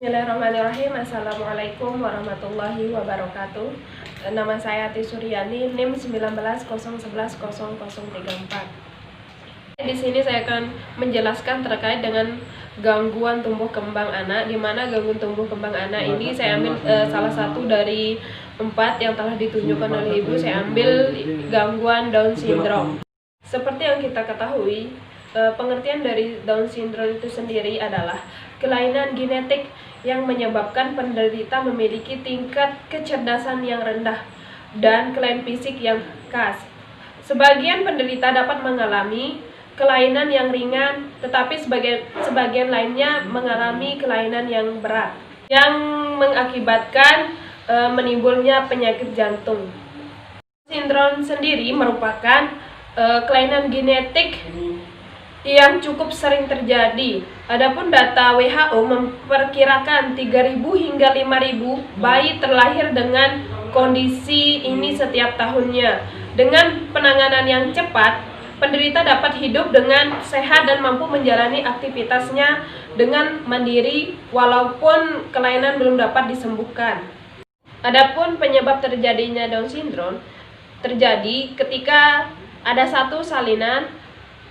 Bismillahirrahmanirrahim. Assalamualaikum warahmatullahi wabarakatuh. Nama saya Ati Suryani, NIM 1901110034. Di sini saya akan menjelaskan terkait dengan gangguan tumbuh kembang anak, di mana gangguan tumbuh kembang anak ini saya ambil salah satu dari 4 yang telah ditunjukkan oleh ibu. Saya ambil gangguan Down syndrome. Seperti yang kita ketahui, pengertian dari Down syndrome itu sendiri adalah kelainan genetik yang menyebabkan penderita memiliki tingkat kecerdasan yang rendah dan kelainan fisik yang khas. Sebagian penderita dapat mengalami kelainan yang ringan, tetapi sebagian lainnya mengalami kelainan yang berat yang mengakibatkan menimbulnya penyakit jantung. Sindrom sendiri merupakan kelainan genetik yang cukup sering terjadi. Adapun data WHO memperkirakan 3.000 hingga 5.000 bayi terlahir dengan kondisi ini setiap tahunnya. Dengan penanganan yang cepat, penderita dapat hidup dengan sehat dan mampu menjalani aktivitasnya dengan mandiri walaupun kelainan belum dapat disembuhkan. Adapun penyebab terjadinya Down syndrome terjadi ketika ada satu salinan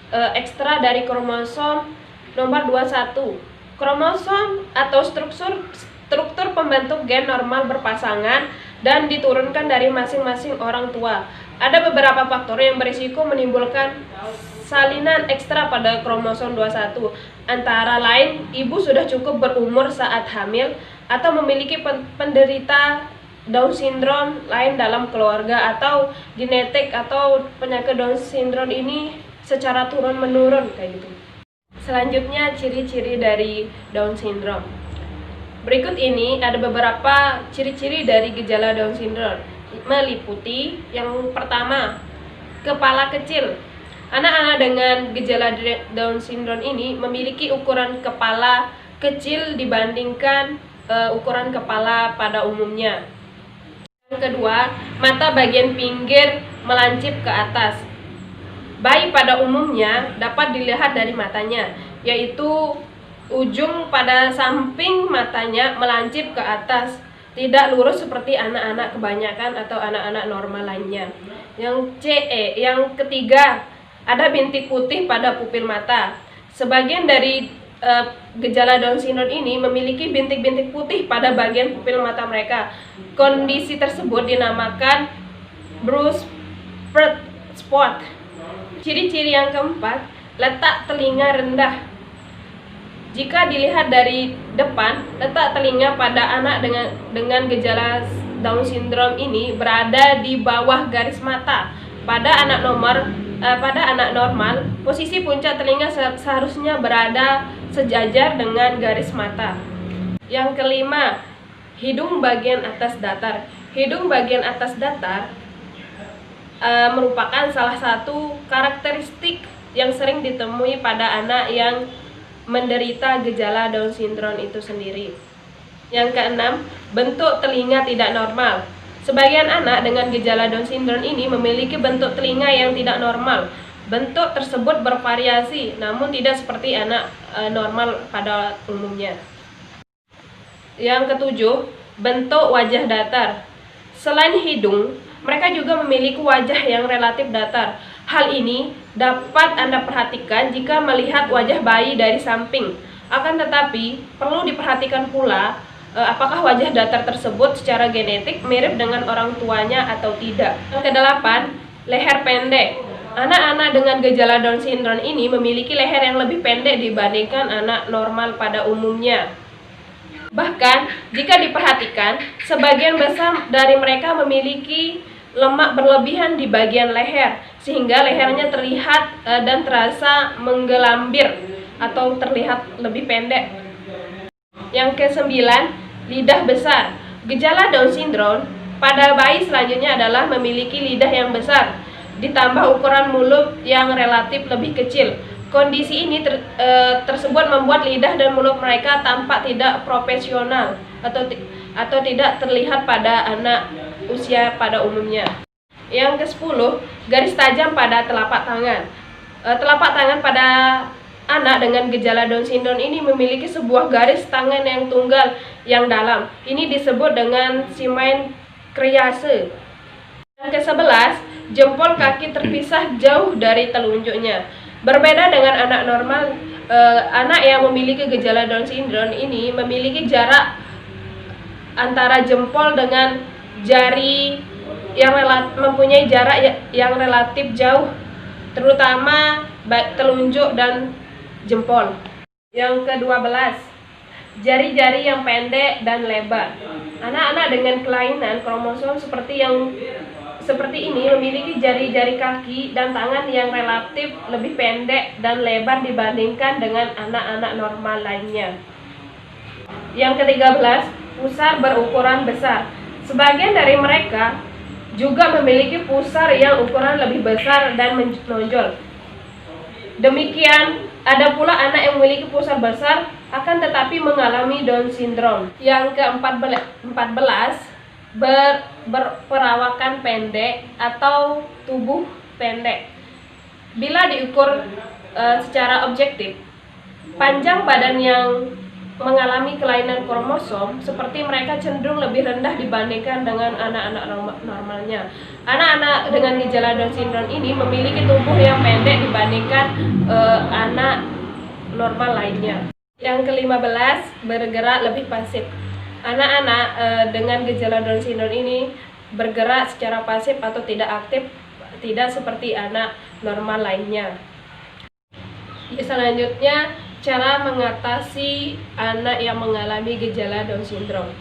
ekstra dari kromosom nomor 21. Kromosom atau struktur pembentuk gen normal berpasangan dan diturunkan dari masing-masing orang tua. Ada beberapa faktor yang berisiko menimbulkan salinan ekstra pada kromosom 21, antara lain ibu sudah cukup berumur saat hamil atau memiliki penderita Down syndrome lain dalam keluarga, atau genetik atau penyakit Down syndrome ini secara turun-menurun kayak gitu. Selanjutnya, ciri-ciri dari Down syndrome. Berikut ini ada beberapa ciri-ciri dari gejala Down syndrome, meliputi yang pertama, kepala kecil. Anak-anak dengan gejala Down syndrome ini memiliki ukuran kepala kecil dibandingkan ukuran kepala pada umumnya. Yang kedua, mata bagian pinggir melancip ke atas. Bayi pada umumnya dapat dilihat dari matanya, yaitu ujung pada samping matanya melancip ke atas, tidak lurus seperti anak-anak kebanyakan atau anak-anak normal lainnya. Yang yang ketiga, ada bintik putih pada pupil mata. Sebagian dari gejala Down syndrome ini memiliki bintik-bintik putih pada bagian pupil mata mereka. Kondisi tersebut dinamakan brush spot. Ciri-ciri yang keempat, letak telinga rendah. Jika dilihat dari depan, letak telinga pada anak dengan gejala Down syndrome ini berada di bawah garis mata. Pada anak normal, posisi puncak telinga seharusnya berada sejajar dengan garis mata. Yang kelima, hidung bagian atas datar. Hidung bagian atas datar merupakan salah satu karakteristik yang sering ditemui pada anak yang menderita gejala Down syndrome itu sendiri. Yang keenam, bentuk telinga tidak normal. Sebagian anak dengan gejala Down syndrome ini memiliki bentuk telinga yang tidak normal. Bentuk tersebut bervariasi, namun tidak seperti anak normal pada umumnya. Yang ketujuh, bentuk wajah datar. Selain hidung, mereka juga memiliki wajah yang relatif datar. Hal ini dapat Anda perhatikan jika melihat wajah bayi dari samping. Akan tetapi, perlu diperhatikan pula apakah wajah datar tersebut secara genetik mirip dengan orang tuanya atau tidak. Yang kedelapan, leher pendek. Anak-anak dengan gejala Down syndrome ini memiliki leher yang lebih pendek dibandingkan anak normal pada umumnya. Bahkan, jika diperhatikan, sebagian besar dari mereka memiliki lemak berlebihan di bagian leher, sehingga lehernya terlihat dan terasa menggelambir atau terlihat lebih pendek. Yang kesembilan, lidah besar. Gejala Down syndrome pada bayi selanjutnya adalah memiliki lidah yang besar, ditambah ukuran mulut yang relatif lebih kecil. Kondisi ini tersebut membuat lidah dan mulut mereka tampak tidak profesional atau tidak terlihat pada anak usia pada umumnya. Yang ke-10, garis tajam pada telapak tangan. Telapak tangan pada anak dengan gejala Down syndrome ini memiliki sebuah garis tangan yang tunggal yang dalam. Ini disebut dengan simen kriase. Yang ke-11, jempol kaki terpisah jauh dari telunjuknya. Berbeda dengan anak normal, anak yang memiliki gejala Down syndrome ini memiliki jarak antara jempol dengan jari yang mempunyai jarak yang relatif jauh, terutama telunjuk dan jempol. Yang ke-12, jari-jari yang pendek dan lebar. Anak-anak dengan kelainan kromosom seperti ini memiliki jari-jari kaki dan tangan yang relatif lebih pendek dan lebar dibandingkan dengan anak-anak normal lainnya. Yang ke-13, pusar berukuran besar. Sebagian dari mereka juga memiliki pusar yang ukuran lebih besar dan menonjol. Demikian, ada pula anak yang memiliki pusar besar akan tetapi mengalami Down syndrome. Yang ke-14, berperawakan pendek atau tubuh pendek. Bila diukur secara objektif, panjang badan yang mengalami kelainan kromosom seperti mereka cenderung lebih rendah dibandingkan dengan anak-anak normalnya. Anak-anak dengan gejala Down syndrome ini memiliki tubuh yang pendek dibandingkan anak normal lainnya. Yang ke-15, bergerak lebih pasif. Anak-anak dengan gejala Down syndrome ini bergerak secara pasif atau tidak aktif, tidak seperti anak normal lainnya. Selanjutnya, cara mengatasi anak yang mengalami gejala Down syndrome.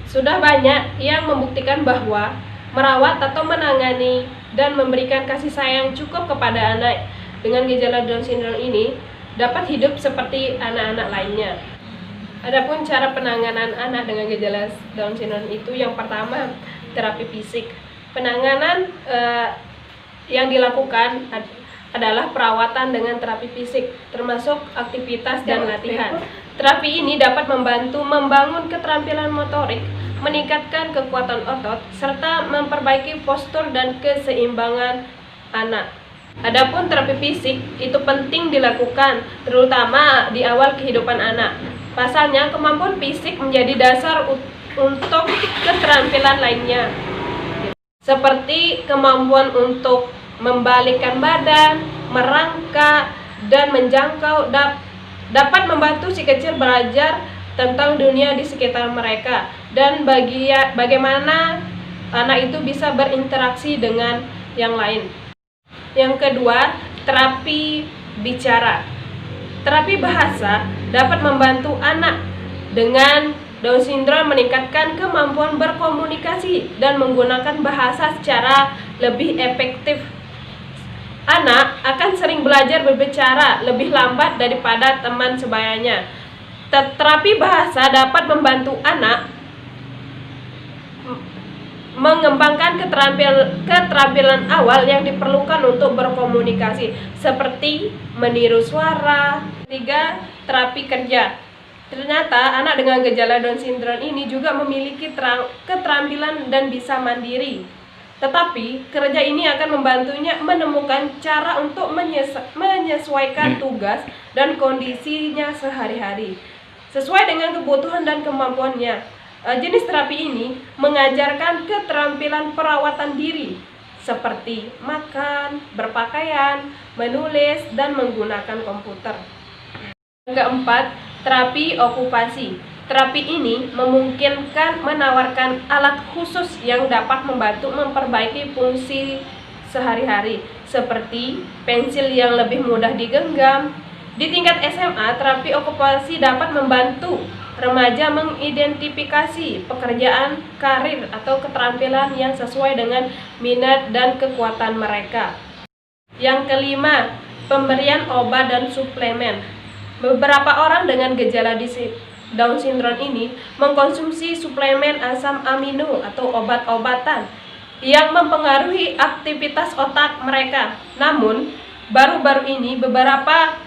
Sudah banyak yang membuktikan bahwa merawat atau menangani dan memberikan kasih sayang cukup kepada anak dengan gejala Down syndrome ini dapat hidup seperti anak-anak lainnya. Adapun cara penanganan anak dengan gejala Down syndrome itu, yang pertama, terapi fisik. Penanganan yang dilakukan adalah perawatan dengan terapi fisik, termasuk aktivitas dan latihan. Terapi ini dapat membantu membangun keterampilan motorik, meningkatkan kekuatan otot, serta memperbaiki postur dan keseimbangan anak. Adapun terapi fisik itu penting dilakukan, terutama di awal kehidupan anak. Pasalnya, kemampuan fisik menjadi dasar untuk keterampilan lainnya, seperti kemampuan untuk membalikkan badan, merangkak, dan menjangkau dapat membantu si kecil belajar tentang dunia di sekitar mereka dan bagaimana anak itu bisa berinteraksi dengan yang lain. Yang kedua, terapi bicara. Terapi bahasa dapat membantu anak dengan Down syndrome meningkatkan kemampuan berkomunikasi dan menggunakan bahasa secara lebih efektif. Anak akan sering belajar berbicara lebih lambat daripada teman sebayanya. Terapi bahasa dapat membantu anak mengembangkan keterampilan awal yang diperlukan untuk berkomunikasi, seperti meniru suara. Ketiga, terapi kerja. Ternyata anak dengan gejala Down syndrome ini juga memiliki keterampilan dan bisa mandiri. Tetapi, kerja ini akan membantunya menemukan cara untuk menyesuaikan tugas dan kondisinya sehari-hari sesuai dengan kebutuhan dan kemampuannya. Jenis terapi ini mengajarkan keterampilan perawatan diri seperti makan, berpakaian, menulis, dan menggunakan komputer. Yang keempat, terapi okupasi. Terapi ini memungkinkan menawarkan alat khusus yang dapat membantu memperbaiki fungsi sehari-hari, seperti pensil yang lebih mudah digenggam. Di tingkat SMA, terapi okupasi dapat membantu remaja mengidentifikasi pekerjaan, karir, atau keterampilan yang sesuai dengan minat dan kekuatan mereka. Yang kelima, pemberian obat dan suplemen. Beberapa orang dengan gejala Down syndrome ini mengkonsumsi suplemen asam amino atau obat-obatan yang mempengaruhi aktivitas otak mereka. Namun, baru-baru ini beberapa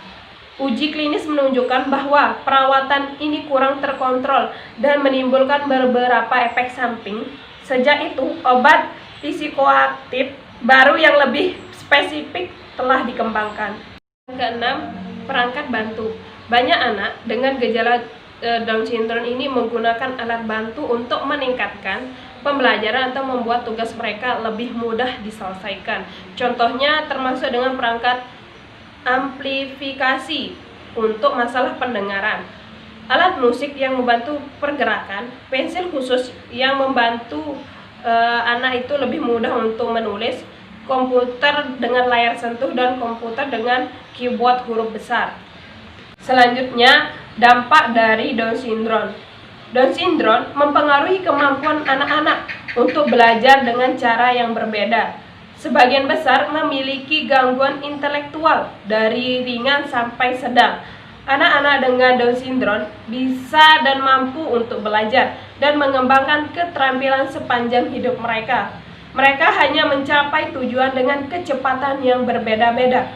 uji klinis menunjukkan bahwa perawatan ini kurang terkontrol dan menimbulkan beberapa efek samping. Sejak itu, obat psikoaktif baru yang lebih spesifik telah dikembangkan. Yang keenam, Perangkat bantu. Banyak anak dengan gejala Down syndrome ini menggunakan alat bantu untuk meningkatkan pembelajaran atau membuat tugas mereka lebih mudah diselesaikan. Contohnya termasuk dengan perangkat amplifikasi untuk masalah pendengaran, alat musik yang membantu pergerakan, pensil khusus yang membantu anak itu lebih mudah untuk menulis, komputer dengan layar sentuh, dan komputer dengan keyboard huruf besar. Selanjutnya, dampak dari Down syndrome. Down syndrome mempengaruhi kemampuan anak-anak untuk belajar dengan cara yang berbeda. Sebagian besar memiliki gangguan intelektual dari ringan sampai sedang. Anak-anak dengan Down syndrome bisa dan mampu untuk belajar dan mengembangkan keterampilan sepanjang hidup mereka. Mereka hanya mencapai tujuan dengan kecepatan yang berbeda-beda.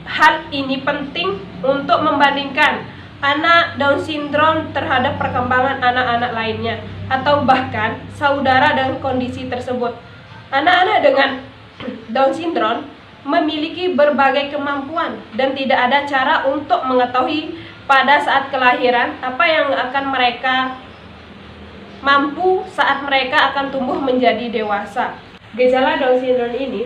Hal ini penting untuk membandingkan anak Down syndrome terhadap perkembangan anak-anak lainnya, atau bahkan saudara dengan kondisi tersebut. Anak-anak dengan Down syndrome memiliki berbagai kemampuan dan tidak ada cara untuk mengetahui pada saat kelahiran apa yang akan mereka mampu saat mereka akan tumbuh menjadi dewasa. Gejala Down syndrome ini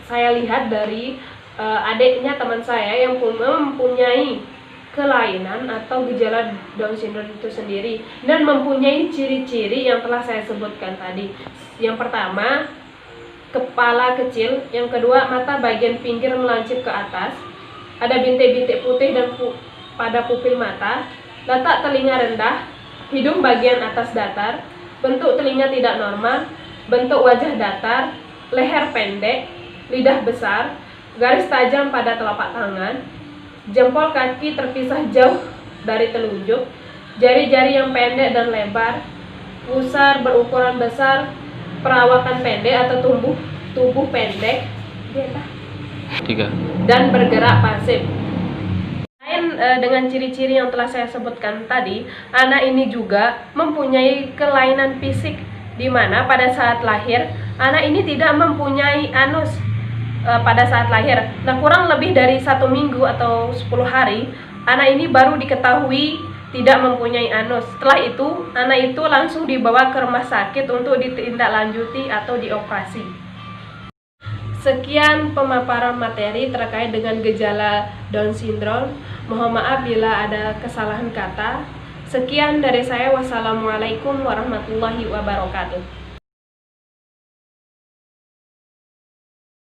saya lihat dari adiknya teman saya yang mempunyai kelainan atau gejala Down syndrome itu sendiri dan mempunyai ciri-ciri yang telah saya sebutkan tadi. Yang pertama, kepala kecil. Yang kedua, mata bagian pinggir melancip ke atas, ada bintik-bintik putih dan pada pupil mata, letak telinga rendah, hidung bagian atas datar, bentuk telinga tidak normal, bentuk wajah datar, leher pendek, lidah besar, garis tajam pada telapak tangan, jempol kaki terpisah jauh dari telunjuk, jari-jari yang pendek dan lebar, pusar berukuran besar, perawakan pendek atau tubuh pendek, dan bergerak pasif. Selain dengan ciri-ciri yang telah saya sebutkan tadi, anak ini juga mempunyai kelainan fisik, di mana pada saat lahir, anak ini tidak mempunyai anus. Pada saat lahir, nah kurang lebih dari 1 minggu atau 10 hari, anak ini baru diketahui tidak mempunyai anus. Setelah itu, anak itu langsung dibawa ke rumah sakit untuk ditindaklanjuti atau dioperasi. Sekian pemaparan materi terkait dengan gejala Down syndrome. Mohon maaf bila ada kesalahan kata. Sekian dari saya. Wassalamualaikum warahmatullahi wabarakatuh.